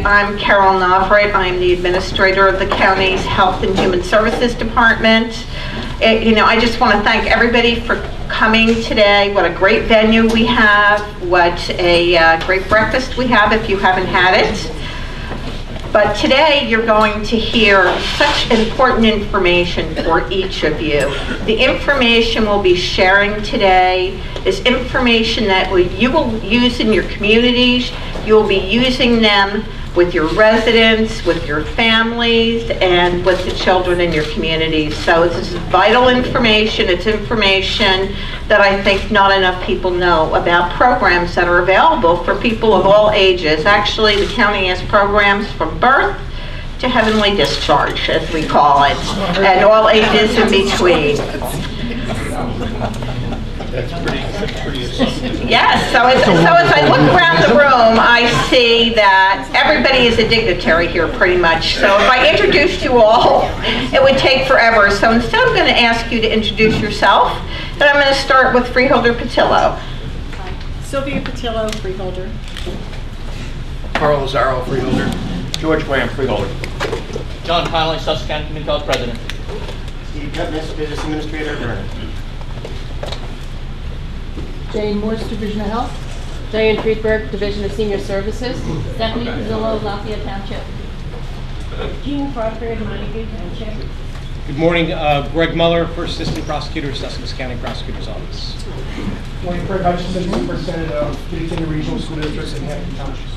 I'm Carol Novrit. I'm the administrator of the county's Health and Human Services Department. I just want to thank everybody for coming today. What a great venue we have. What a great breakfast we have if you haven't had it. But today you're going to hear such important information for each of you. The information we'll be sharing today is information that you will use in your communities. You'll be using them with your residents, with your families, and with the children in your communities. So this is vital information. It's information that I think not enough people know about programs that are available for people of all ages. Actually, the county has programs from birth to heavenly discharge, as we call it, and all ages in between. That's pretty assumptive. Yes, so as I look around the room, I see that everybody is a dignitary here pretty much. So if I introduced you all, it would take forever. So instead I'm going to ask you to introduce yourself, and I'm going to start with Freeholder Petillo. Sylvia Petillo, Freeholder. Carl Lazaro, Freeholder. George Graham, Freeholder. John Connolly, Sussex County Community College President. Steve Cutness, Business Administrator, Vernon. Jane Morse, Division of Health. Diane Friedberg, Division of Senior Services. Stephanie Petillo, Lafayette Township. Jean Crawford, Montague Township. Good morning, Greg Muller, First Assistant Prosecutor, Sussex County Prosecutor's Office. Good morning, Fred Hutchinson, Superintendent of Petillo Regional School District in Hampton Township.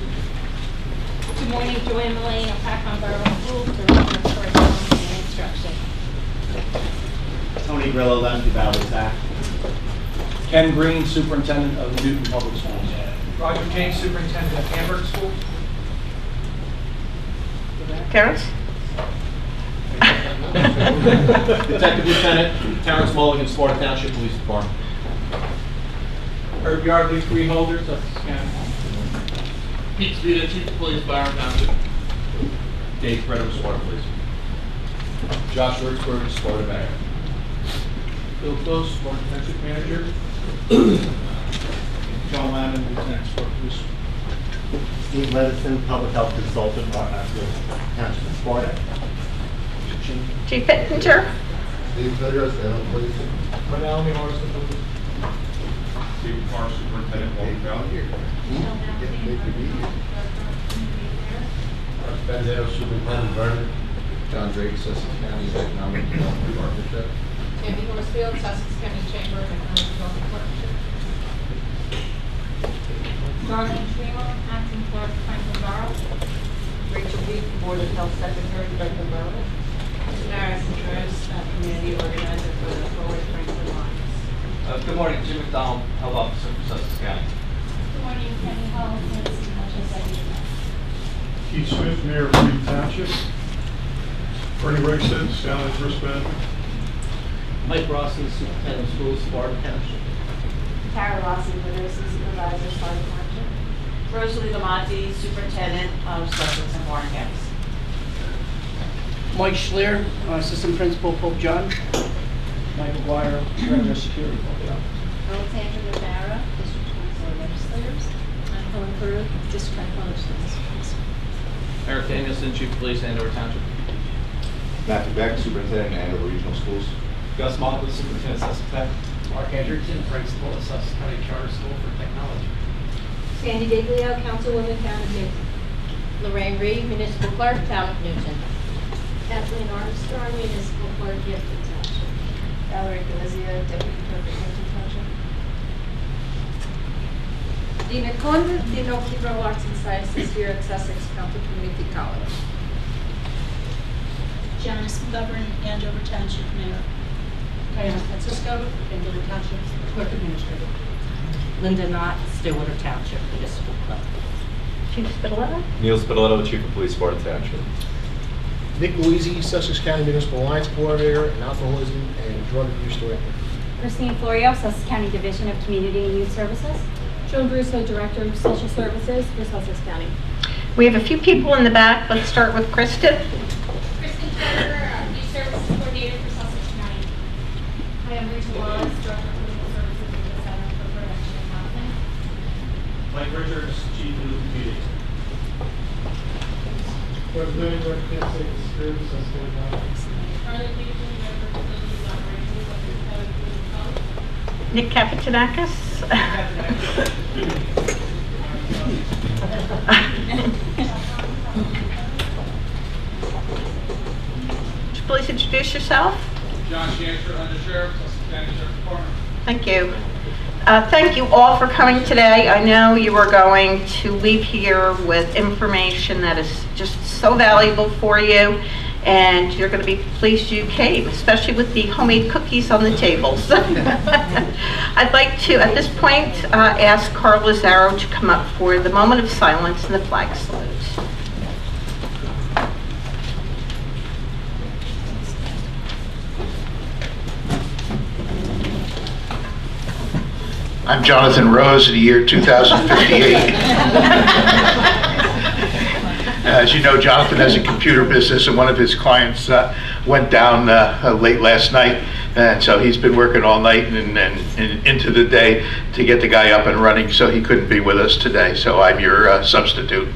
Good morning, Joanne Mullane, Paccon Borough Schools, Director of Curriculum and Instruction. Tony Grillo, Leslie Valley Staff. Ken Green, Superintendent of Newton Public Schools. Roger James, Superintendent of Hamburg School. Terrence? Detective Lieutenant Terrence Mulligan, Florida Township Police Department. Herb Yardley, Freeholder, Sussex County. Pete Svita, Chief of Police, Byron Township. Dave Frederick, Florida Police. Josh Ritzberg, Florida Mayor. Bill Close, Florida Township Manager. John Lamon, Lieutenant, Florida Police. Steve Levinson, Public Health Consultant, Township of Florida. Chief Pittenger? Steve Fedras, Animal Police. Manalmi, Marston Police. Steve Parr, Superintendent, Walton Valley. Russ Bandero, Superintendent, Vernon. John Drake, Sussex County Economic Development Partnership. Tammy Horsfield, Sussex County Chamber of Economic Development Partnership. Darlene Schremer, Acting Clerk, Franklin Borough. Rachel Beek, Board of Health Secretary, Franklin Borough. Maris Andres, Community Organizer for the Forward Franklin Alliance. Good morning, Jim McDonald, Health Officer for Sussex County. Good morning, Kenny Hall, Tennessee Township Deputy Mayor. Keith Smith, Mayor of Freedom Township. Bernie Rickson, Stanley First Management. Mike Rossi, Superintendent of Schools, Florida Township. Tara Rossi, Literacy Supervisor, Florida Township. Rosalie Lamonti, Superintendent of Sussex and Warren Counties. Mike Schleer, Assistant Principal, Pope John. Mike McGuire, Director of Security, Pope John. Alexandra Rivera, District 24 Legislators. I'm Helen Peru, District 24 Legislators. Eric Danielson, Chief of Police, Andover Township. Matthew Beck, Superintendent, Andover Regional Schools. Gus Motley, Superintendent, Sussex Tech. Mark Edgerton, Principal at Sussex County Charter School for Technology. Sandy Diglio, Councilwoman, Town of Newton. Lorraine Reed, Municipal Clerk, Town of Newton. Kathleen Armstrong, Municipal Clerk, Hampton Township. Valerie Galizia, Deputy Clerk at Hampton Township. Dina Kohn, Dean of Liberal Arts and Sciences here at Sussex County Community College. Janice McGovern, Andover Township Mayor. Diana Francisco, Andover Township Clerk Administrator. Linda Knott, Stillwater Township Municipal Clerk. Chief Spitaletto? Neil Spitaletto, Chief of Police, Florida Township. Nick Louisi, Sussex County Municipal Alliance Coordinator and Alcoholism and Drug Abuse Director. Christine Florio, Sussex County Division of Community and Youth Services. Joan Russo, Director of Social Services for Sussex County. We have a few people in the back. Let's start with Kristen. Kristen Turner, Youth Services Coordinator for Sussex County. I am Rachel Wallace, Director of Clinical Services at the Center for Prevention and Housing. Mike Richards, Chief of Community. Representing Director of Campus Safety and Security, Sussex County. Charlie Houston, Director of Facilities Operations, Sussex County Community College. Nick Capitanakis. Would you please introduce yourself? John Shancher, Undersheriff, Sussex County Sheriff's Department. Thank you. Thank you all for coming today. I know you are going to leave here with information that is just so valuable for you, and you're going to be pleased you came, especially with the homemade cookies on the tables. I'd like to, at this point, ask Carl Lazaro to come up for the moment of silence and the flag salute. I'm Jonathan Rose of the year 2058. As you know, Jonathan has a computer business, and one of his clients went down late last night, and so he's been working all night and into the day to get the guy up and running, so he couldn't be with us today, so I'm your substitute.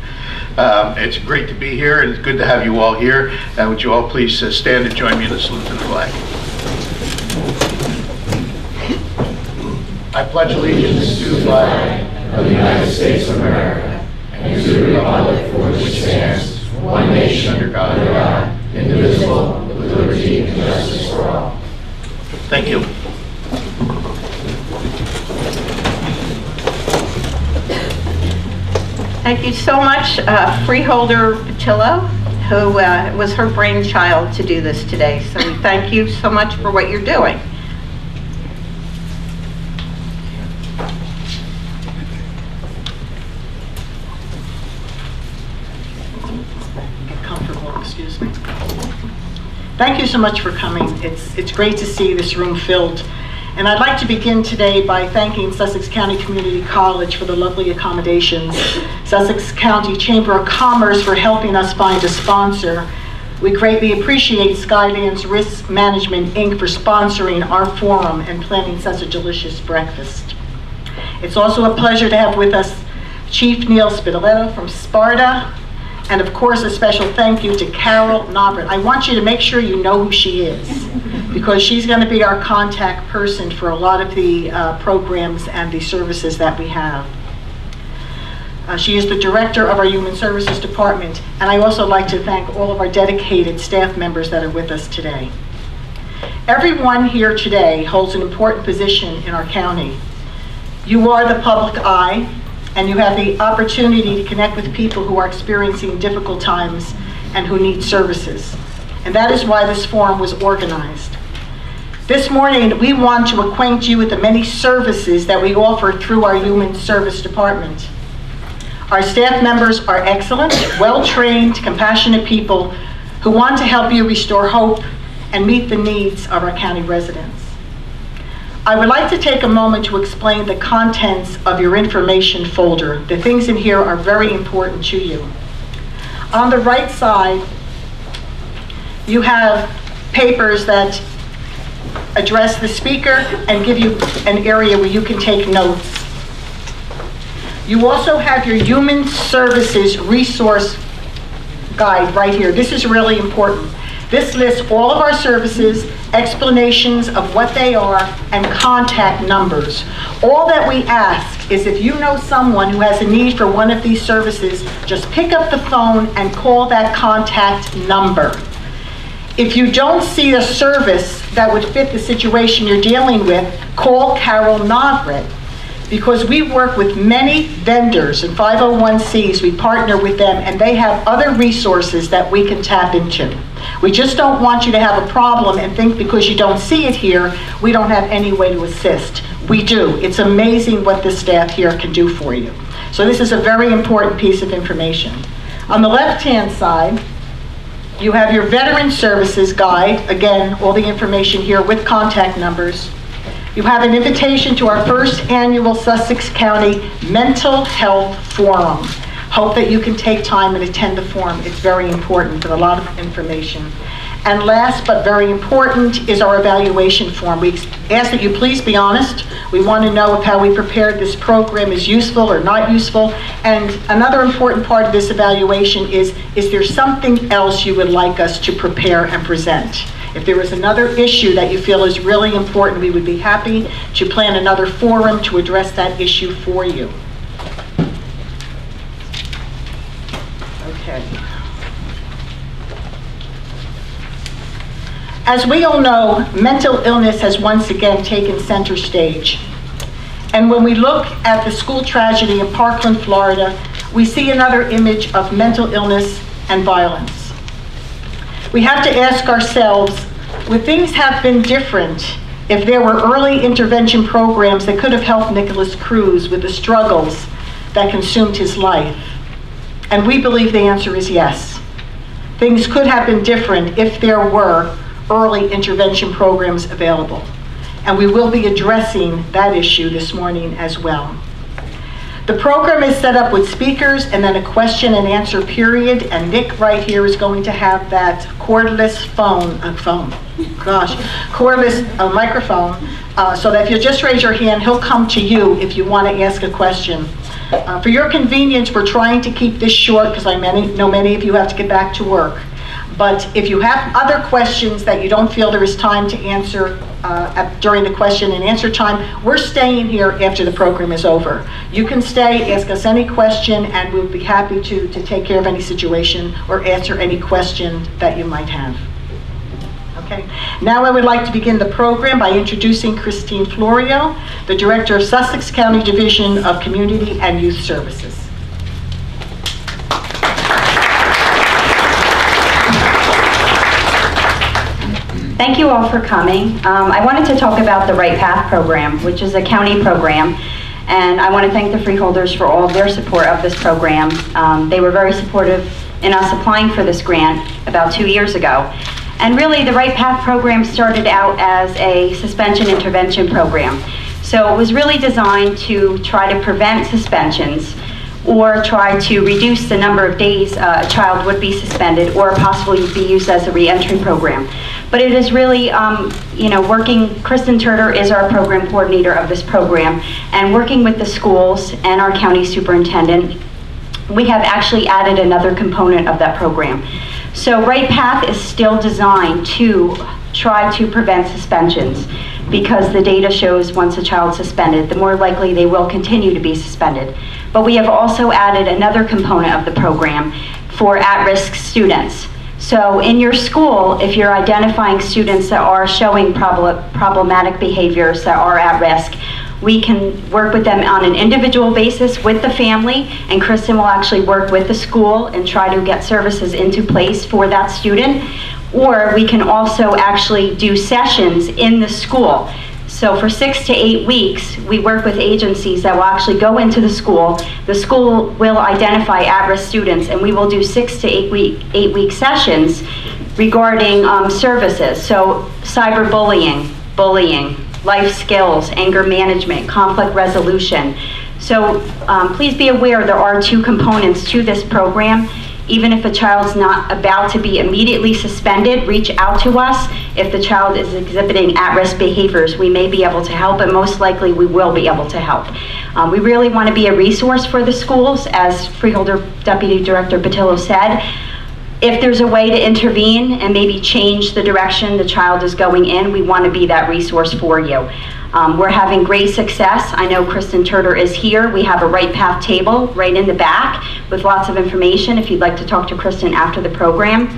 It's great to be here, and it's good to have you all here, and would you all please stand and join me in the salute to the flag. I pledge allegiance to the flag of the United States of America and to the republic for which it stands, one nation under God, indivisible, with liberty and justice for all. Thank you. Thank you so much, Freeholder Petillo, who was her brainchild to do this today. So we thank you so much for what you're doing. Excuse me. Thank you so much for coming. It's great to see this room filled. And I'd like to begin today by thanking Sussex County Community College for the lovely accommodations, Sussex County Chamber of Commerce for helping us find a sponsor. We greatly appreciate Skylands Risk Management, Inc. for sponsoring our forum and planning such a delicious breakfast. It's also a pleasure to have with us Chief Neil Petillo from Sparta, and of course, a special thank you to Carol Nobbert. I want you to make sure you know who she is, because she's going to be our contact person for a lot of the programs and the services that we have. She is the director of our Human Services Department, and I also like to thank all of our dedicated staff members that are with us today. Everyone here today holds an important position in our county. You are the public eye, and you have the opportunity to connect with people who are experiencing difficult times and who need services. And that is why this forum was organized. This morning, we want to acquaint you with the many services that we offer through our Human Service Department. Our staff members are excellent, well-trained, compassionate people who want to help you restore hope and meet the needs of our county residents. I would like to take a moment to explain the contents of your information folder. The things in here are very important to you. On the right side, you have papers that address the speaker and give you an area where you can take notes. You also have your Human Services Resource Guide right here. This is really important. This lists all of our services, explanations of what they are, and contact numbers. All that we ask is if you know someone who has a need for one of these services, just pick up the phone and call that contact number. If you don't see a service that would fit the situation you're dealing with, call Carol Nobbert, because we work with many vendors and 501c3s. We partner with them, and they have other resources that we can tap into. We just don't want you to have a problem and think because you don't see it here, we don't have any way to assist. We do. It's amazing what this staff here can do for you. So this is a very important piece of information. On the left-hand side, you have your Veteran Services Guide. Again, all the information here with contact numbers. You have an invitation to our first annual Sussex County Mental Health Forum. Hope that you can take time and attend the forum. It's very important with a lot of information. And last but very important is our evaluation form. We ask that you please be honest. We want to know if how we prepared this program is useful or not useful. And another important part of this evaluation is there something else you would like us to prepare and present? If there is another issue that you feel is really important, we would be happy to plan another forum to address that issue for you. Okay. As we all know, mental illness has once again taken center stage. And when we look at the school tragedy in Parkland, Florida, we see another image of mental illness and violence. We have to ask ourselves, would things have been different if there were early intervention programs that could have helped Nicholas Cruz with the struggles that consumed his life? And we believe the answer is yes. Things could have been different if there were early intervention programs available. And we will be addressing that issue this morning as well. The program is set up with speakers and then a question and answer period, and Nick right here is going to have that cordless cordless microphone, so that if you just raise your hand, he'll come to you if you want to ask a question. For your convenience, we're trying to keep this short because I know many of you have to get back to work. But if you have other questions that you don't feel there is time to answer during the question and answer time, we're staying here after the program is over. You can stay, ask us any question, and we'll be happy to take care of any situation or answer any question that you might have. Okay. Now I would like to begin the program by introducing Christine Florio, the Director of Sussex County Division of Community and Youth Services. Thank you all for coming. I wanted to talk about the Right Path program, which is a county program, and I want to thank the Freeholders for all of their support of this program. They were very supportive in us applying for this grant about 2 years ago. And really, the Right Path program started out as a suspension intervention program. So it was really designed to try to prevent suspensions or try to reduce the number of days a child would be suspended or possibly be used as a reentry program. But it is really, Kristen Turner is our program coordinator of this program, and working with the schools and our county superintendent, we have actually added another component of that program. So Right Path is still designed to try to prevent suspensions, because the data shows once a child's suspended, the more likely they will continue to be suspended. But we have also added another component of the program for at-risk students. So in your school, if you're identifying students that are showing problematic behaviors that are at risk, we can work with them on an individual basis with the family, and Kristen will actually work with the school and try to get services into place for that student. Or we can also actually do sessions in the school. So for 6 to 8 weeks, we work with agencies that will actually go into the school. The school will identify at-risk students, and we will do 6 to 8 week sessions regarding services. So cyberbullying, bullying, life skills, anger management, conflict resolution. So please be aware there are 2 components to this program. Even if a child's not about to be immediately suspended, reach out to us. If the child is exhibiting at-risk behaviors, we may be able to help, and most likely we will be able to help. We really want to be a resource for the schools, as Freeholder Deputy Director Petillo said. If there's a way to intervene and maybe change the direction the child is going in, we want to be that resource for you. We're having great success. I know Kristen Turner is here. We have a Right Path table right in the back with lots of information if you'd like to talk to Kristen after the program.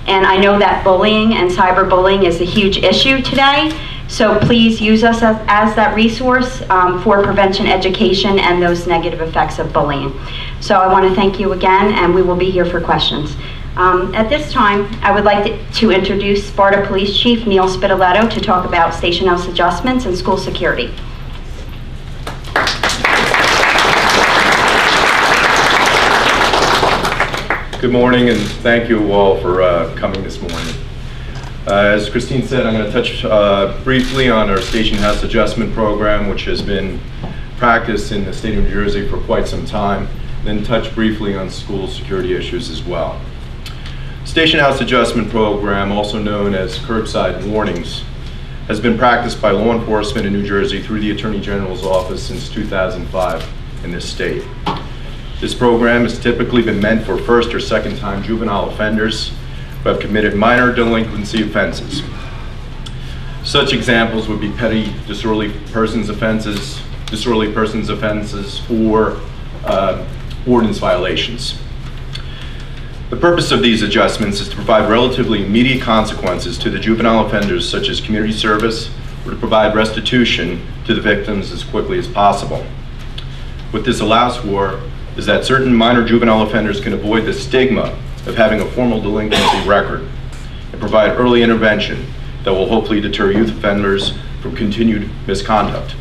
And I know that bullying and cyberbullying is a huge issue today. So please use us as that resource for prevention education and those negative effects of bullying. So I want to thank you again, and we will be here for questions. At this time, I would like to introduce Sparta Police Chief Neil Spitaletto to talk about station house adjustments and school security. Good morning, and thank you all for coming this morning. As Christine said, I'm going to touch briefly on our station house adjustment program, which has been practiced in the state of New Jersey for quite some time, then touch briefly on school security issues as well. Station House Adjustment Program, also known as curbside warnings, has been practiced by law enforcement in New Jersey through the Attorney General's office since 2005 in this state. This program has typically been meant for first or second time juvenile offenders who have committed minor delinquency offenses. Such examples would be petty disorderly persons offenses, or ordinance violations. The purpose of these adjustments is to provide relatively immediate consequences to the juvenile offenders, such as community service, or to provide restitution to the victims as quickly as possible. What this allows for is that certain minor juvenile offenders can avoid the stigma of having a formal delinquency record and provide early intervention that will hopefully deter youth offenders from continued misconduct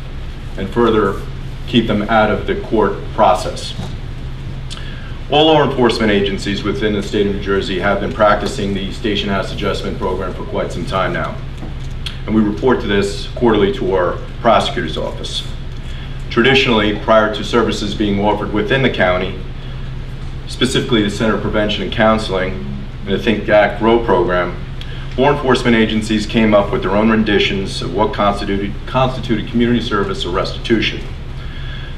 and further keep them out of the court process. All law enforcement agencies within the state of New Jersey have been practicing the Station House Adjustment Program for quite some time now. And we report to this quarterly to our prosecutor's office. Traditionally, prior to services being offered within the county, specifically the Center of Prevention and Counseling and the Think Act Grow program, law enforcement agencies came up with their own renditions of what constituted community service or restitution.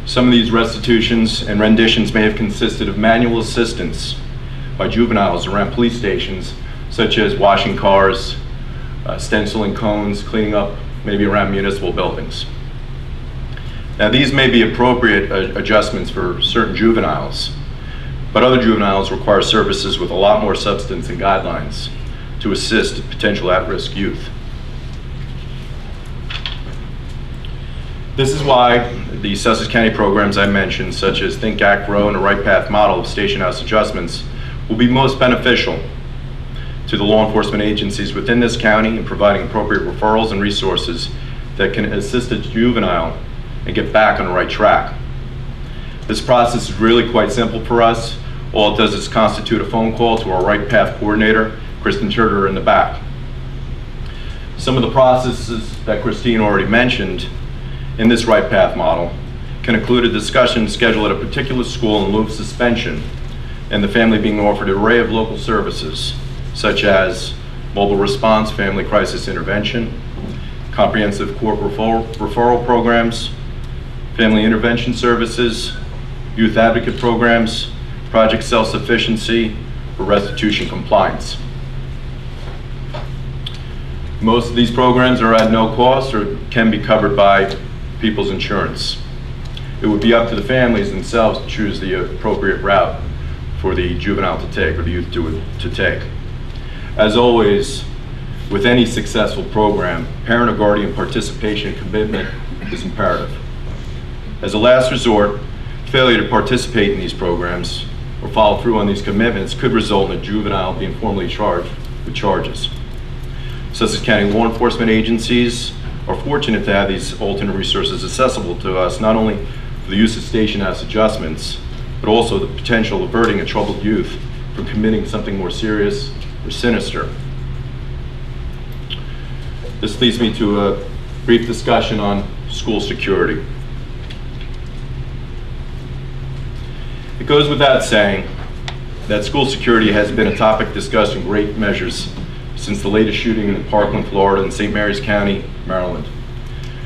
Some of these restitutions and renditions may have consisted of manual assistance by juveniles around police stations, such as washing cars, stenciling cones, cleaning up maybe around municipal buildings. Now, these may be appropriate adjustments for certain juveniles, but other juveniles require services with a lot more substance and guidelines to assist potential at-risk youth. This is why the Sussex County programs I mentioned, such as Think, Act, Grow, and the Right Path model of Station House adjustments, will be most beneficial to the law enforcement agencies within this county in providing appropriate referrals and resources that can assist a juvenile and get back on the right track. This process is really quite simple for us. All it does is constitute a phone call to our Right Path coordinator, Kristen Turner, in the back. Some of the processes that Christine already mentioned in this Right Path model can include a discussion scheduled at a particular school in lieu of suspension and the family being offered an array of local services, such as mobile response, family crisis intervention, comprehensive court referral programs, family intervention services, youth advocate programs, project self-sufficiency, or restitution compliance. Most of these programs are at no cost or can be covered by people's insurance. It would be up to the families themselves to choose the appropriate route for the juvenile to take or the youth to take. As always, with any successful program, parent or guardian participation and commitment is imperative. As a last resort, failure to participate in these programs or follow through on these commitments could result in a juvenile being formally charged with charges. Sussex County law enforcement agencies are fortunate to have these alternate resources accessible to us, not only for the use of Station House adjustments, but also the potential of averting a troubled youth from committing something more serious or sinister. This leads me to a brief discussion on school security. It goes without saying that school security has been a topic discussed in great measures since the latest shooting in Parkland, Florida, and St. Mary's County, Maryland.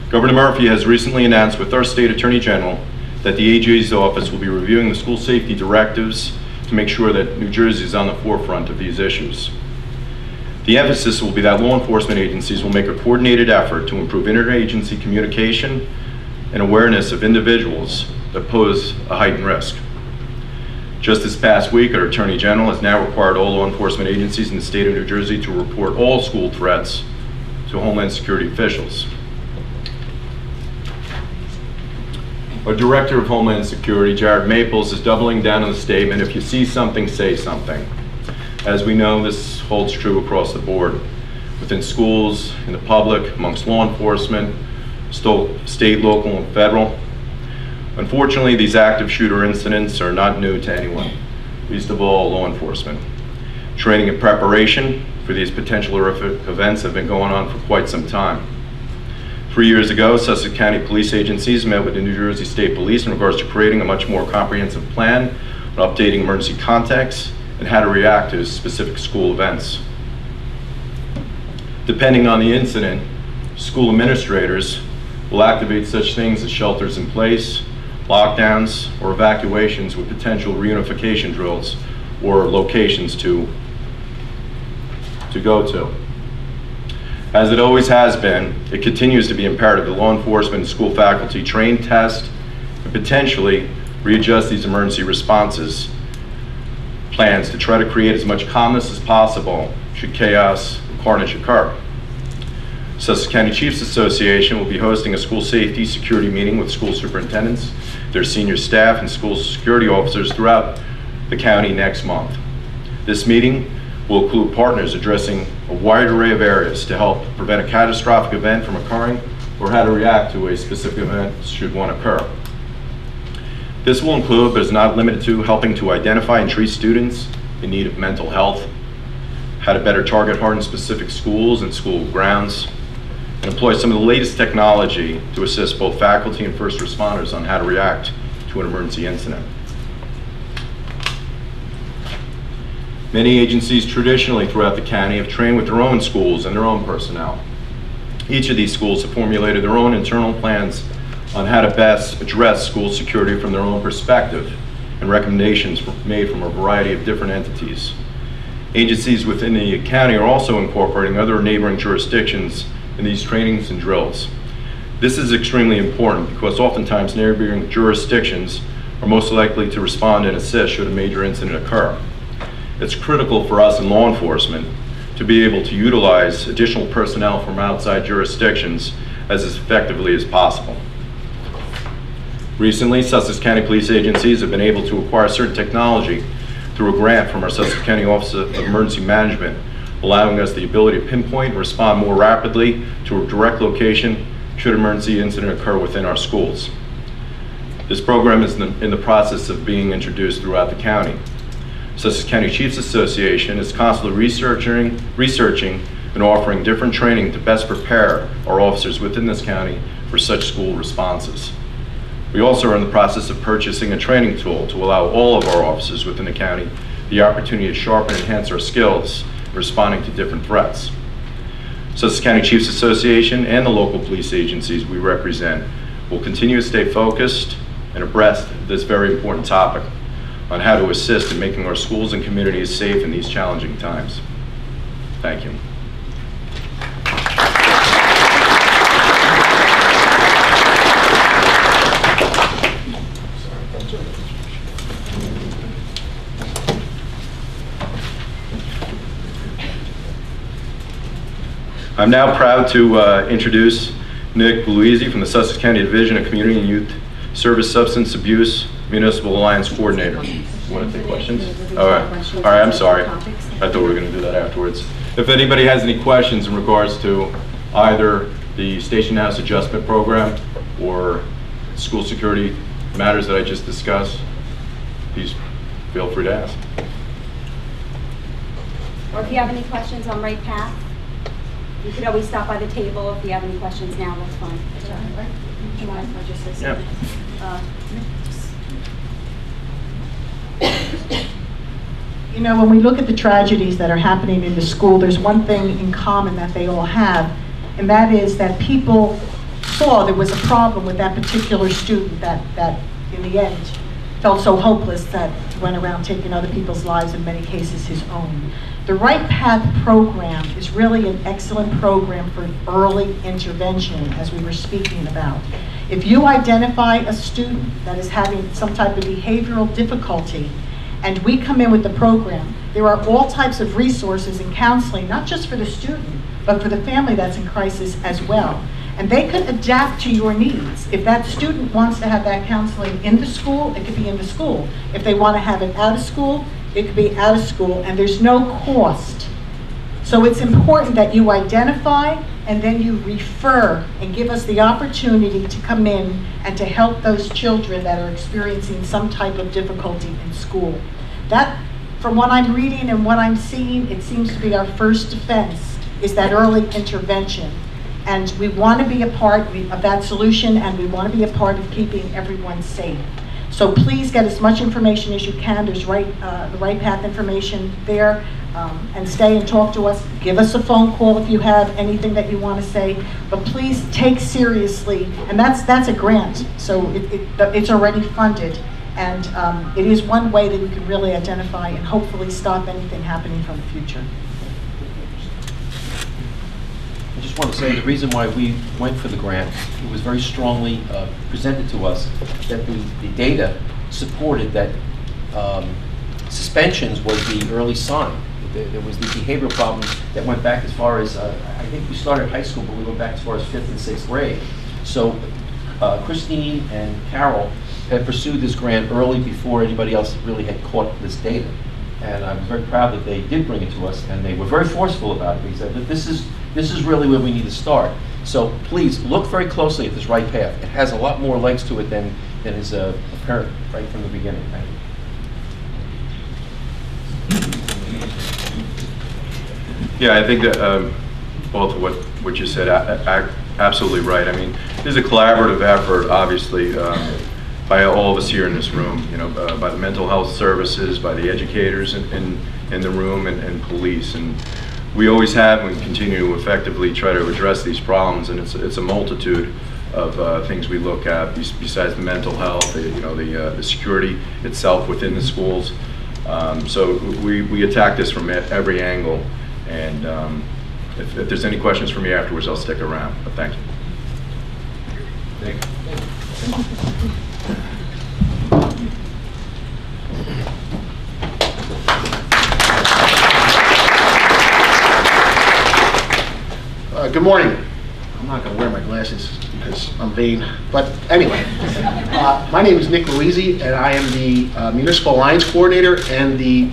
Governor Murphy has recently announced with our state attorney general that the AG's office will be reviewing the school safety directives to make sure that New Jersey is on the forefront of these issues. The emphasis will be that law enforcement agencies will make a coordinated effort to improve interagency communication and awareness of individuals that pose a heightened risk. Just this past week, our Attorney General has now required all law enforcement agencies in the state of New Jersey to report all school threats to Homeland Security officials. Our Director of Homeland Security, Jared Maples, is doubling down on the statement, if you see something, say something. As we know, this holds true across the board, within schools, in the public, amongst law enforcement, state, local, and federal. Unfortunately, these active shooter incidents are not new to anyone, least of all law enforcement. Training and preparation for these potential horrific events have been going on for quite some time. 3 years ago, Sussex County police agencies met with the New Jersey State Police in regards to creating a much more comprehensive plan on updating emergency contacts and how to react to specific school events. Depending on the incident, school administrators will activate such things as shelters in place, lockdowns, or evacuations with potential reunification drills or locations to go to. As it always has been, it continues to be imperative that law enforcement and school faculty train, test, and potentially readjust these emergency responses plans to try to create as much calmness as possible should chaos and carnage occur. Sussex County Chiefs Association will be hosting a school safety security meeting with school superintendents, their senior staff, and school security officers throughout the county next month. This meeting will include partners addressing a wide array of areas to help prevent a catastrophic event from occurring or how to react to a specific event should one occur. This will include, but is not limited to, helping to identify and treat students in need of mental health, how to better target hardened specific schools and school grounds, and employ some of the latest technology to assist both faculty and first responders on how to react to an emergency incident. Many agencies traditionally throughout the county have trained with their own schools and their own personnel. Each of these schools have formulated their own internal plans on how to best address school security from their own perspective and recommendations made from a variety of different entities. Agencies within the county are also incorporating other neighboring jurisdictions in these trainings and drills. This is extremely important because oftentimes neighboring jurisdictions are most likely to respond and assist should a major incident occur. It's critical for us in law enforcement to be able to utilize additional personnel from outside jurisdictions as effectively as possible. Recently, Sussex County police agencies have been able to acquire certain technology through a grant from our Sussex County Office of Emergency Management, allowing us the ability to pinpoint and respond more rapidly to a direct location should an emergency incident occur within our schools. This program is in the process of being introduced throughout the county. Sussex County Chiefs Association is constantly researching and offering different training to best prepare our officers within this county for such school responses. We also are in the process of purchasing a training tool to allow all of our officers within the county the opportunity to sharpen and enhance our skills in responding to different threats. Sussex County Chiefs Association and the local police agencies we represent will continue to stay focused and abreast of this very important topic on how to assist in making our schools and communities safe in these challenging times. Thank you. I'm now proud to introduce Nick Louisi from the Sussex County Division of Community and Youth Service Substance Abuse Municipal Alliance Coordinator. You want to take questions? All right, I'm sorry. I thought we were going to do that afterwards. If anybody has any questions in regards to either the Station House Adjustment Program or school security matters that I just discussed, please feel free to ask. Or if you have any questions on Right Path, you could always stop by the table. If you have any questions now, that's fine. Do you mind if I just say something? You know, when we look at the tragedies that are happening in the school, there's one thing in common that they all have, and that is that people saw there was a problem with that particular student that in the end felt so hopeless that went around taking other people's lives, in many cases his own. The Right Path program is really an excellent program for early intervention, as we were speaking about. If you identify a student that is having some type of behavioral difficulty, and we come in with the program, there are all types of resources and counseling, not just for the student, but for the family that's in crisis as well. And they could adapt to your needs. If that student wants to have that counseling in the school, it could be in the school. If they want to have it out of school, it could be out of school, and there's no cost. So it's important that you identify and then you refer and give us the opportunity to come in and to help those children that are experiencing some type of difficulty in school. That, from what I'm reading and what I'm seeing, it seems to be our first defense, is that early intervention. And we want to be a part of that solution, and we want to be a part of keeping everyone safe. So please get as much information as you can. There's the Right Path information there. And stay and talk to us. Give us a phone call if you have anything that you want to say. But please take seriously, and that's a grant, so it's already funded. And it is one way that we can really identify and hopefully stop anything happening from the future. I just want to say the reason why we went for the grant, it was very strongly presented to us that the data supported that suspensions was the early sign. There was the behavioral problems that went back as far as, I think we started high school, but we went back as far as 5th and 6th grade. So Christine and Carol had pursued this grant early before anybody else really had caught this data. And I was very proud that they did bring it to us, and they were very forceful about it. They said that this is really where we need to start. So please look very closely at this Right Path. It has a lot more legs to it than is apparent right from the beginning. Thank you. Yeah, I think that both of what you said, absolutely right. I mean, this is a collaborative effort, obviously, by all of us here in this room, you know, by the mental health services, by the educators in the room, and police. And we always have and continue to effectively try to address these problems, and it's a multitude of things we look at besides the mental health, you know, the security itself within the schools. So we attack this from every angle. And if there's any questions for me afterwards, I'll stick around. But thank you. Thank you. Good morning. I'm not going to wear my glasses because I'm vain. But anyway, my name is Nick Louisi, and I am the Municipal Alliance Coordinator and the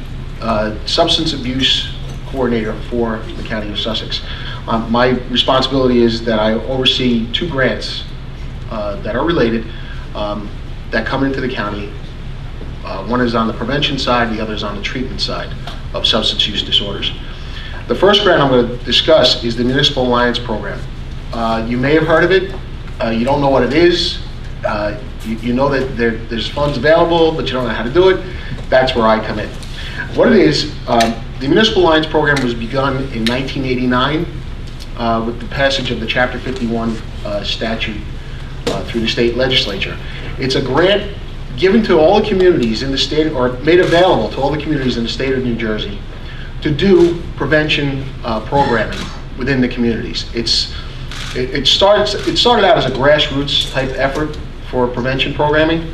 Substance Abuse Coordinator for the County of Sussex. My responsibility is that I oversee 2 grants that are related that come into the county. One is on the prevention side, the other is on the treatment side of substance use disorders. The first grant I'm going to discuss is the Municipal Alliance Program. You may have heard of it. You don't know what it is. You know that there's funds available, but you don't know how to do it. That's where I come in. What it is, the Municipal Alliance Program was begun in 1989 with the passage of the Chapter 51 statute through the state legislature. It's a grant given to all the communities in the state, or made available to all the communities in the state of New Jersey, to do prevention programming within the communities. It started out as a grassroots type effort for prevention programming,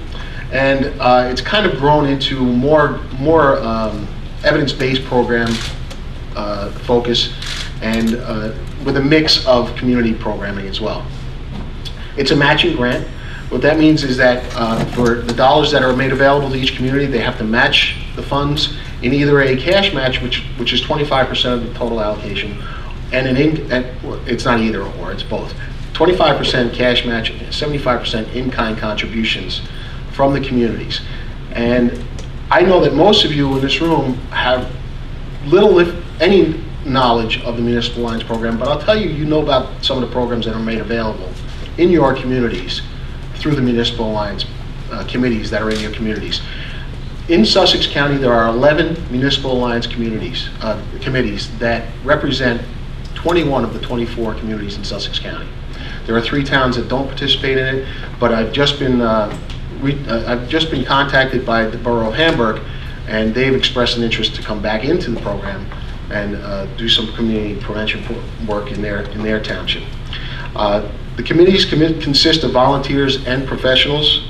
and it's kind of grown into more evidence-based program focus, and with a mix of community programming as well. It's a matching grant. What that means is that for the dollars that are made available to each community, they have to match the funds in either a cash match, which is 25% of the total allocation, and it's not either or, it's both. 25% cash match, 75% in-kind contributions from the communities. And I know that most of you in this room have little, if any, knowledge of the Municipal Alliance Program, but I'll tell you, you know about some of the programs that are made available in your communities through the Municipal Alliance committees that are in your communities. In Sussex County, there are 11 Municipal Alliance committees that represent 21 of the 24 communities in Sussex County. There are 3 towns that don't participate in it, but I've just been contacted by the Borough of Hamburg, and they've expressed an interest to come back into the program and do some community prevention work in their township. The committees consist of volunteers and professionals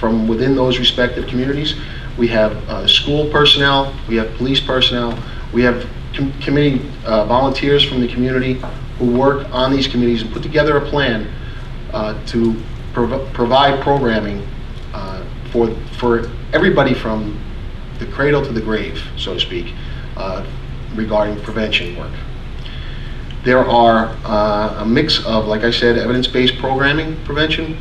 from within those respective communities. We have school personnel, we have police personnel, we have committee volunteers from the community who work on these committees and put together a plan to provide programming for everybody from the cradle to the grave, so to speak, regarding prevention work. There are a mix of, like I said, evidence-based programming, prevention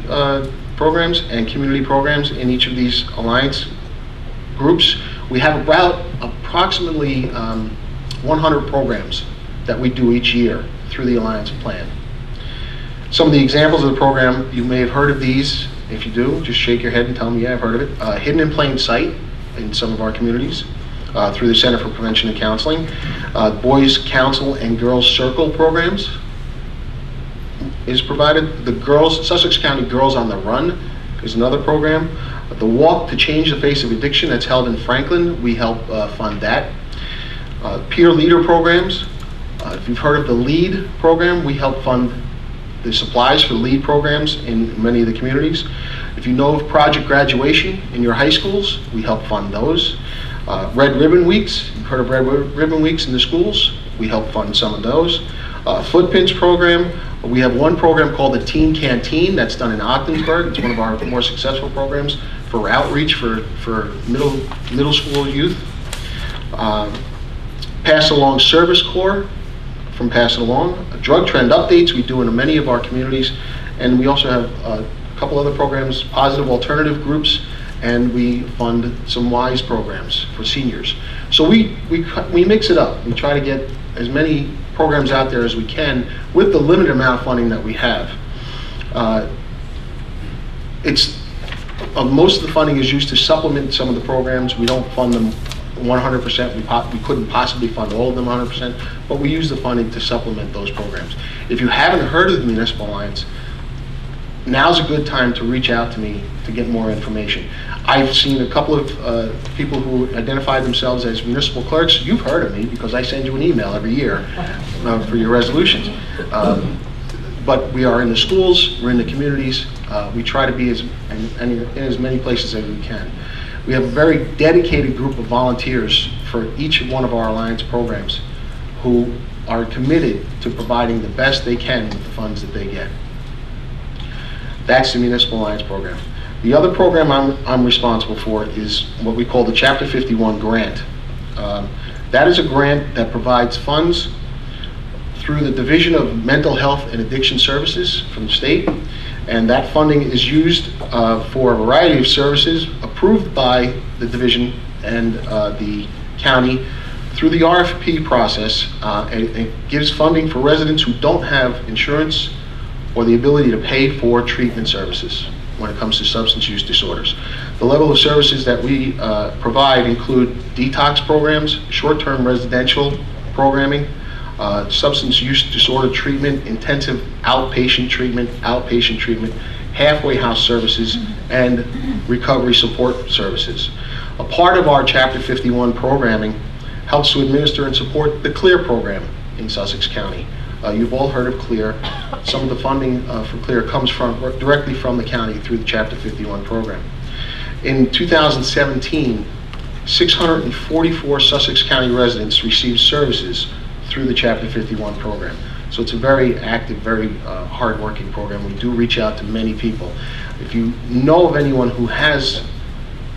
programs, and community programs in each of these alliance groups. We have approximately 100 programs that we do each year through the Alliance plan. Some of the examples of the program, you may have heard of these. If you do, just shake your head and tell me, yeah, I've heard of it. Hidden in Plain Sight in some of our communities through the Center for Prevention and Counseling. Boys Council and Girls Circle programs is provided. The Sussex County Girls on the Run is another program. The Walk to Change the Face of Addiction, that's held in Franklin. We help fund that. Peer leader programs. If you've heard of the LEAD program, we help fund the supplies for LEAD programs in many of the communities. If you know of Project Graduation in your high schools, we help fund those. Red Ribbon Weeks, you've heard of Red Ribbon Weeks in the schools, we help fund some of those. Footprints program, we have one program called the Teen Canteen that's done in Ogdensburg. It's one of our more successful programs for outreach for middle school youth. Pass Along Service Corps from Pass It Along. Drug trend updates we do in many of our communities, and we also have a couple other programs, positive alternative groups, and we fund some WISE programs for seniors. So we mix it up. We try to get as many programs out there as we can with the limited amount of funding that we have. Most of the funding is used to supplement some of the programs. We don't fund them 100%. We couldn't possibly fund all of them 100%, but we use the funding to supplement those programs. If you haven't heard of the Municipal Alliance, now's a good time to reach out to me to get more information. I've seen a couple of people who identify themselves as municipal clerks. You've heard of me because I send you an email every year for your resolutions. But we are in the schools, we're in the communities. We try to be in as many places as we can. We have a very dedicated group of volunteers for each one of our Alliance programs who are committed to providing the best they can with the funds that they get. That's the Municipal Alliance program. The other program I'm responsible for is what we call the Chapter 51 grant. That is a grant that provides funds through the Division of Mental Health and Addiction Services from the state, and that funding is used for a variety of services approved by the division and the county through the RFP process. It gives funding for residents who don't have insurance or the ability to pay for treatment services when it comes to substance use disorders. The level of services that we provide include detox programs, short-term residential programming, substance use disorder treatment, intensive outpatient treatment, halfway house services, and recovery support services. A part of our Chapter 51 programming helps to administer and support the CLEAR program in Sussex County. You've all heard of CLEAR. Some of the funding for CLEAR comes directly from the county through the Chapter 51 program. In 2017, 644 Sussex County residents received services through the Chapter 51 program. So it's a very active, very hard-working program. We do reach out to many people. If you know of anyone who has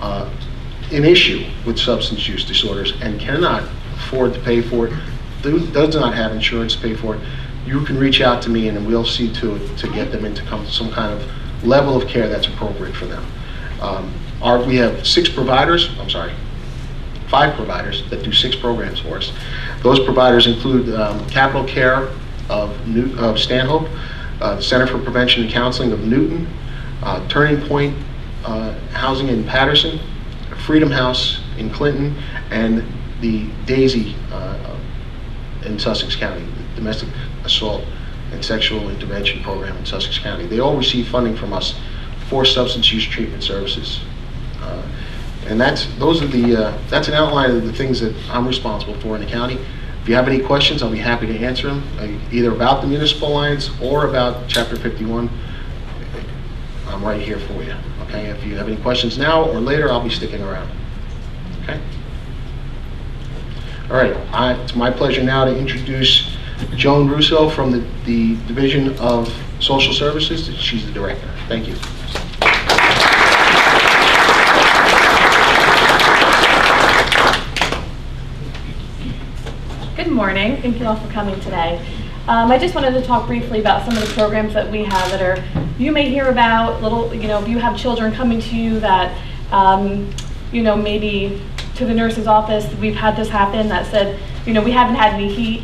an issue with substance use disorders and cannot afford to pay for it, does not have insurance to pay for it, you can reach out to me and we'll see to it to get them into some kind of level of care that's appropriate for them. We have 5 providers that do 6 programs for us. Those providers include Capital Care of Stanhope, the Center for Prevention and Counseling of Newton, Turning Point Housing in Patterson, Freedom House in Clinton, and the Daisy in Sussex County, the Domestic Assault and Sexual Intervention Program in Sussex County. They all receive funding from us for substance use treatment services. And that's an outline of the things that I'm responsible for in the county. If you have any questions, I'll be happy to answer them, either about the Municipal Alliance or about Chapter 51. I'm right here for you, okay? If you have any questions now or later, I'll be sticking around, okay? All right, it's my pleasure now to introduce Joan Russo from the Division of Social Services. She's the director. Thank you. Good morning. Thank you all for coming today. I just wanted to talk briefly about some of the programs that we have that you may hear about, if you have children coming to you that, maybe to the nurse's office, we've had this happen that said, we haven't had any heat.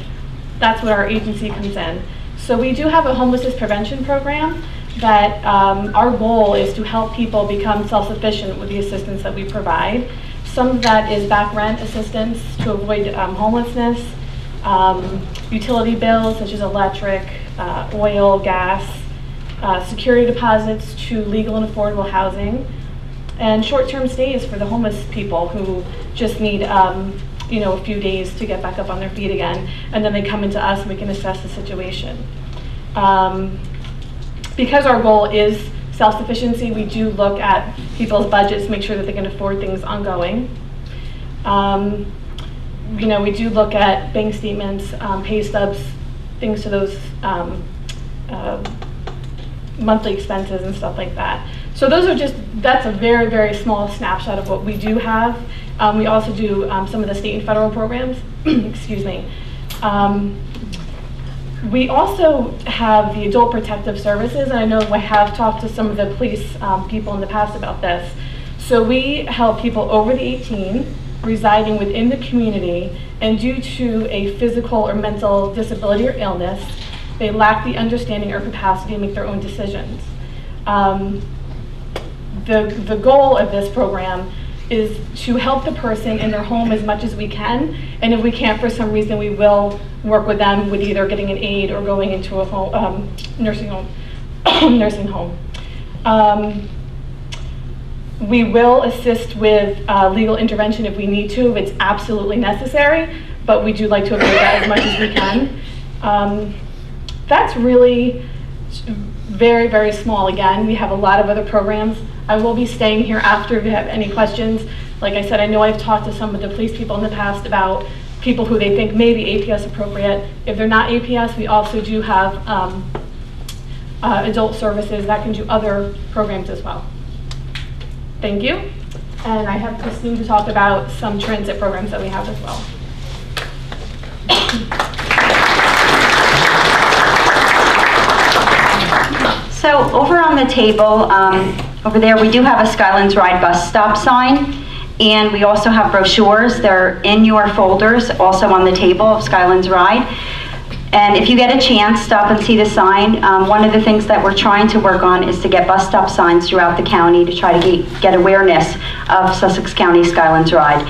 That's where our agency comes in. So we do have a homelessness prevention program that our goal is to help people become self-sufficient with the assistance that we provide. Some of that is back rent assistance to avoid homelessness, utility bills such as electric, oil, gas, security deposits to legal and affordable housing, and short-term stays for the homeless people who just need you know, a few days to get back up on their feet again, and then they come into us and we can assess the situation. Because our goal is self-sufficiency, we do look at people's budgets to make sure that they can afford things ongoing. You know, we do look at bank statements, pay stubs, things to those monthly expenses and stuff like that. So those are just, that's a very, very small snapshot of what we do have. We also do some of the state and federal programs. Excuse me. We also have the Adult Protective Services, and I know I have talked to some of the police people in the past about this. So we help people over the 18 residing within the community, and due to a physical or mental disability or illness, they lack the understanding or capacity to make their own decisions. The goal of this program is to help the person in their home as much as we can, and if we can't for some reason, we will work with them with either getting an aid or going into a home, nursing home. We will assist with legal intervention if we need to, if it's absolutely necessary, but we do like to avoid that as much as we can. That's really very, very small. Again, we have a lot of other programs. I will be staying here after if you have any questions. Like I said, I know I've talked to some of the police people in the past about people who they think may be APS appropriate. If they're not APS, we also do have adult services that can do other programs as well. Thank you. And I have Christine to talk about some transit programs that we have as well. So over on the table, over there, we do have a Skylands Ride bus stop sign, and we also have brochures. They're in your folders, also on the table of Skylands Ride. And if you get a chance, stop and see the sign. One of the things that we're trying to work on is to get bus stop signs throughout the county to try to get awareness of Sussex County Skylands Ride.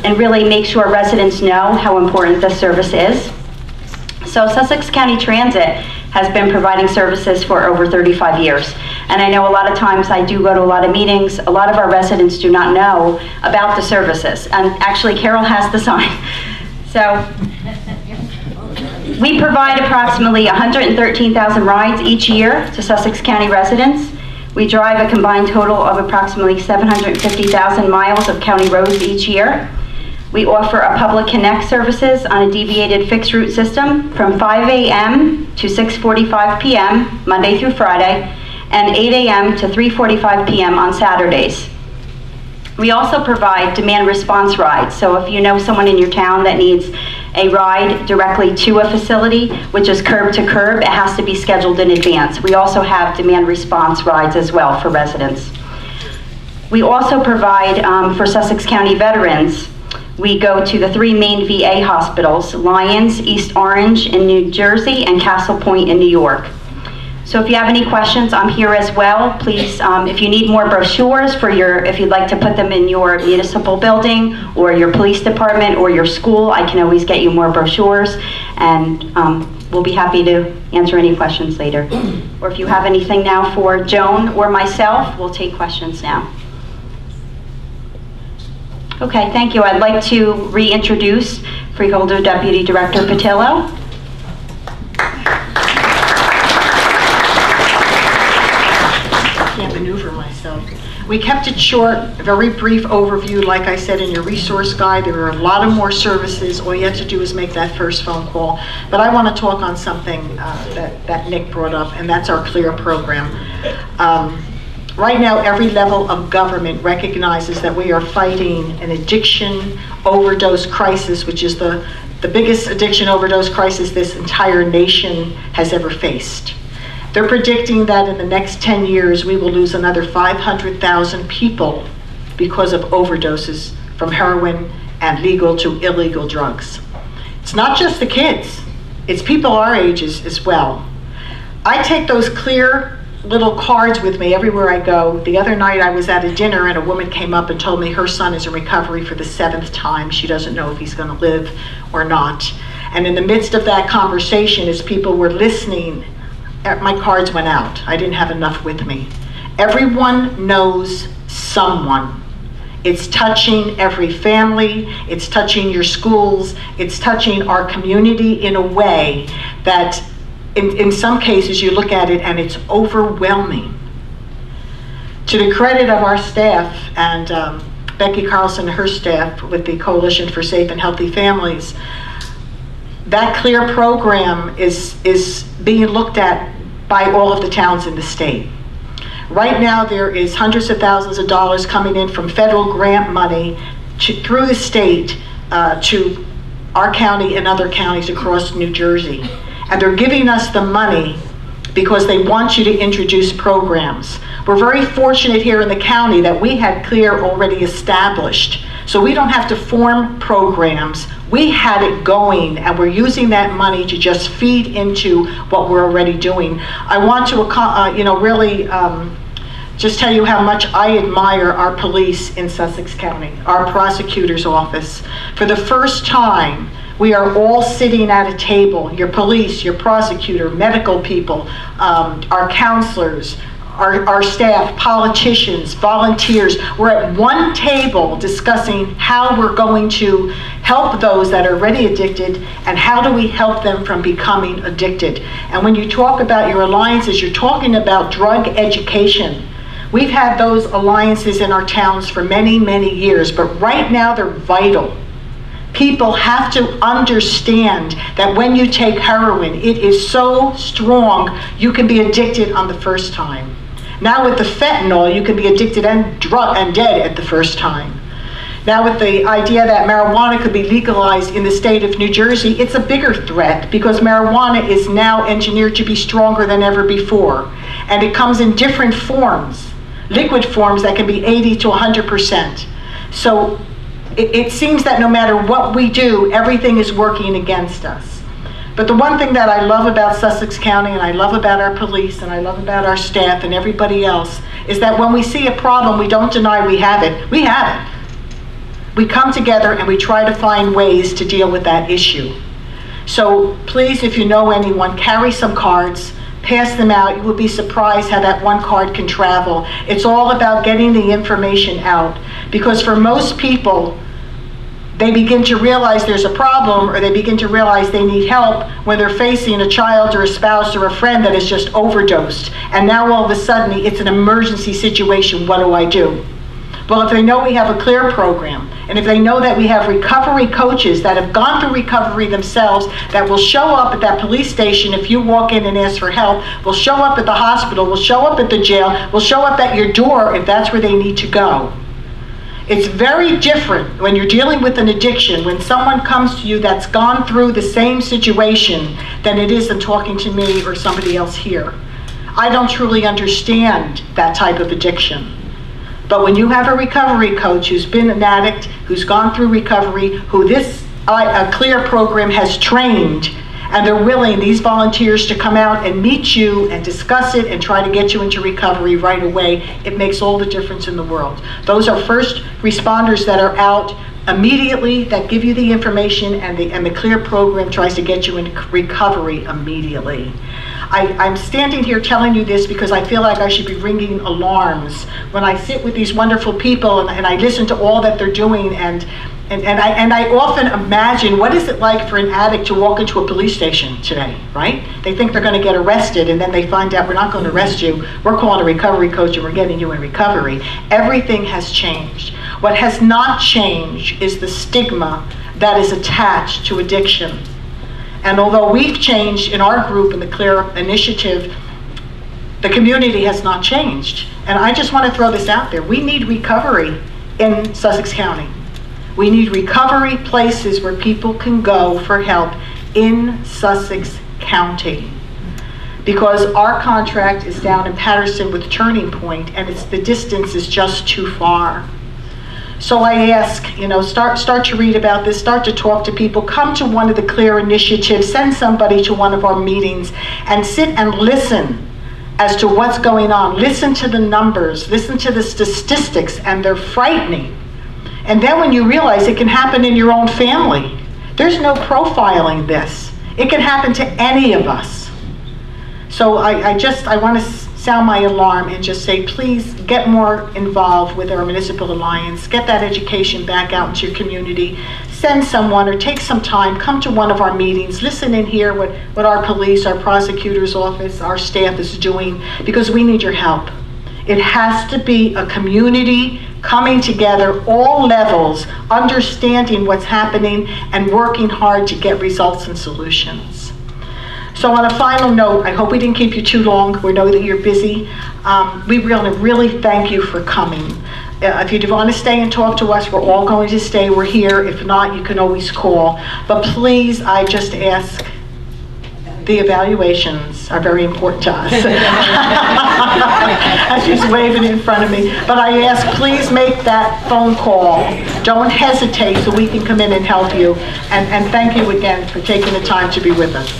And really make sure residents know how important this service is. So Sussex County Transit has been providing services for over 35 years. And I know a lot of times I do go to a lot of meetings, a lot of our residents do not know about the services. And actually Carol has the sign. So we provide approximately 113,000 rides each year to Sussex County residents. We drive a combined total of approximately 750,000 miles of county roads each year. We offer a public connect services on a deviated fixed route system from 5 a.m. to 6:45 p.m. Monday through Friday, and 8 a.m. to 3:45 p.m. on Saturdays. We also provide demand response rides. So if you know someone in your town that needs a ride directly to a facility, which is curb to curb, it has to be scheduled in advance. We also have demand response rides as well for residents. We also provide for Sussex County veterans. We go to the 3 main VA hospitals, Lyons, East Orange in New Jersey, and Castle Point in New York. So if you have any questions, I'm here as well. Please, if you need more brochures for if you'd like to put them in your municipal building or your police department or your school, I can always get you more brochures, and we'll be happy to answer any questions later. Or if you have anything now for Joan or myself, we'll take questions now. Okay, thank you. I'd like to reintroduce Freeholder Deputy Director Petillo. I can't maneuver myself. We kept it short, a very brief overview. Like I said in your resource guide, there are a lot of more services. All you have to do is make that first phone call. But I want to talk on something that Nick brought up, and that's our CLEAR program. Right now, every level of government recognizes that we are fighting an addiction overdose crisis, which is the biggest addiction overdose crisis this entire nation has ever faced. They're predicting that in the next 10 years, we will lose another 500,000 people because of overdoses from heroin and legal to illegal drugs. It's not just the kids, it's people our ages as well. I take those clear little cards with me everywhere I go. The other night I was at a dinner and a woman came up and told me her son is in recovery for the 7th time. She doesn't know if he's going to live or not. And in the midst of that conversation, as people were listening, my cards went out. I didn't have enough with me. Everyone knows someone. It's touching every family, it's touching your schools, it's touching our community in a way that in some cases you look at it and it's overwhelming. To the credit of our staff and Becky Carlson and her staff with the Coalition for Safe and Healthy Families, that CLEAR program is being looked at by all of the towns in the state. Right now there is hundreds of thousands of dollars coming in from federal grant money through the state to our county and other counties across New Jersey. And they're giving us the money because they want you to introduce programs. We're very fortunate here in the county that we had CLEAR already established. So we don't have to form programs. We had it going, and we're using that money to just feed into what we're already doing. I want to really just tell you how much I admire our police in Sussex County, our prosecutor's office. For the first time, we are all sitting at a table, your police, your prosecutor, medical people, our counselors, our staff, politicians, volunteers. We're at one table discussing how we're going to help those that are already addicted and how do we help them from becoming addicted. And when you talk about your alliances, you're talking about drug education. We've had those alliances in our towns for many, many years, but right now they're vital. People have to understand that when you take heroin, it is so strong, you can be addicted on the first time. Now with the fentanyl, you can be addicted and dead at the first time. Now with the idea that marijuana could be legalized in the state of New Jersey, it's a bigger threat because marijuana is now engineered to be stronger than ever before. And it comes in different forms, liquid forms that can be 80 to 100%. So it seems that no matter what we do, everything is working against us. But the one thing that I love about Sussex County, and I love about our police, and I love about our staff and everybody else, is that when we see a problem, we don't deny we have it. We have it. We come together and we try to find ways to deal with that issue. So please, if you know anyone, carry some cards, pass them out. You will be surprised how that one card can travel. It's all about getting the information out, because for most people, they begin to realize there's a problem, or they begin to realize they need help when they're facing a child or a spouse or a friend that is just overdosed. And now all of a sudden, it's an emergency situation. What do I do? Well, if they know we have a CLEAR program, and if they know that we have recovery coaches that have gone through recovery themselves, that will show up at that police station if you walk in and ask for help, will show up at the hospital, will show up at the jail, will show up at your door if that's where they need to go. It's very different when you're dealing with an addiction, when someone comes to you that's gone through the same situation, than it is than talking to me or somebody else here. I don't truly understand that type of addiction. But when you have a recovery coach who's been an addict, who's gone through recovery, who this CLEAR program has trained, and they're willing, these volunteers, to come out and meet you and discuss it and try to get you into recovery right away, it makes all the difference in the world. Those are first responders that are out immediately, that give you the information, and the CLEAR program tries to get you into recovery immediately. I'm standing here telling you this because I feel like I should be ringing alarms when I sit with these wonderful people and I listen to all that they're doing, and I often imagine, what is it like for an addict to walk into a police station today, right? They think they're going to get arrested, and then they find out, we're not going to arrest you, we're calling a recovery coach and we're getting you in recovery. Everything has changed. What has not changed is the stigma that is attached to addiction. And although we've changed in our group in the CLEAR initiative, the community has not changed. And I just want to throw this out there. We need recovery in Sussex County. We need recovery places where people can go for help in Sussex County. Because our contract is down in Patterson with Turning Point, and the distance is just too far. So I ask, start to read about this, start to talk to people, come to one of the CLEAR initiatives, send somebody to one of our meetings, and sit and listen as to what's going on. Listen to the numbers, listen to the statistics, and they're frightening. And then when you realize it can happen in your own family, there's no profiling this. It can happen to any of us. So I want to sound my alarm and just say, please get more involved with our Municipal Alliance, get that education back out into your community, send someone or take some time, come to one of our meetings, listen and hear what our police, our prosecutor's office, our staff is doing, because we need your help. It has to be a community coming together, all levels, understanding what's happening and working hard to get results and solutions. So on a final note, I hope we didn't keep you too long. We know that you're busy. We really thank you for coming. If you want to stay and talk to us, we're all going to stay. We're here. If not, you can always call. But please, I just ask, the evaluations are very important to us. As she's waving in front of me. But I ask, please make that phone call. Don't hesitate so we can come in and help you. And thank you again for taking the time to be with us.